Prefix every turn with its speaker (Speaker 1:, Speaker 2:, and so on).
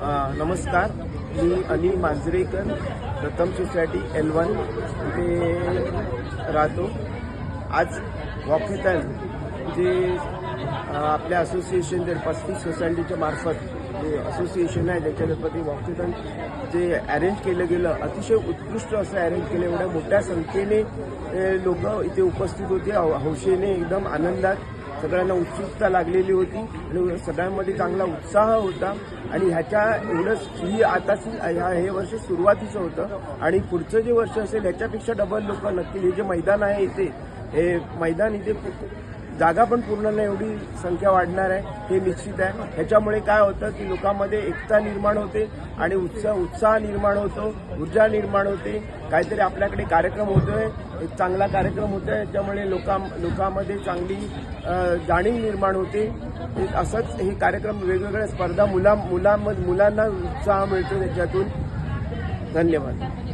Speaker 1: नमस्कार, मी अनिल मांजरेकर, प्रथम society L1 इथे राहतो. आज वॉकेथॉन जे आपल्या असोसिएशन जे 35 सोसायटीच्या मार्फत जे असोसिएशन आहे त्याच्यावरती वॉकेथॉन जे अरेंज केलं गेलं, अतिशय उत्कृष्ट असं अरेंज केलं. एवढ्या मोठ्या संख्येने लोक इथे उपस्थित होते, हौशेने एकदम आनंदात. सगळ्यांना उत्सुकता लागलेली होती आणि सगळ्यांमध्ये चांगला उत्साह होता. आणि ह्याच्या एवढंच ही आताची हे वर्ष सुरुवातीचं होतं आणि पुढचं जे वर्ष असेल ह्याच्यापेक्षा डबल लोक नक्की. हे जे मैदान आहे इथे, हे मैदान इथे जागा पण पूर्ण नाही एवढी संख्या वाढणार आहे, हे निश्चित आहे. ह्याच्यामुळे काय होतं की लोकांमध्ये एकता निर्माण होते आणि उत्साह निर्माण होतो, ऊर्जा निर्माण होते. काहीतरी आपल्याकडे कार्यक्रम होतोय, एक चांगला कार्यक्रम होतोय, त्याच्यामुळे लोकांमध्ये चांगली जाणीव निर्माण होते. असंच हे कार्यक्रम वेगवेगळ्या स्पर्धा मुलांना उत्साह मिळतो त्याच्यातून. धन्यवाद.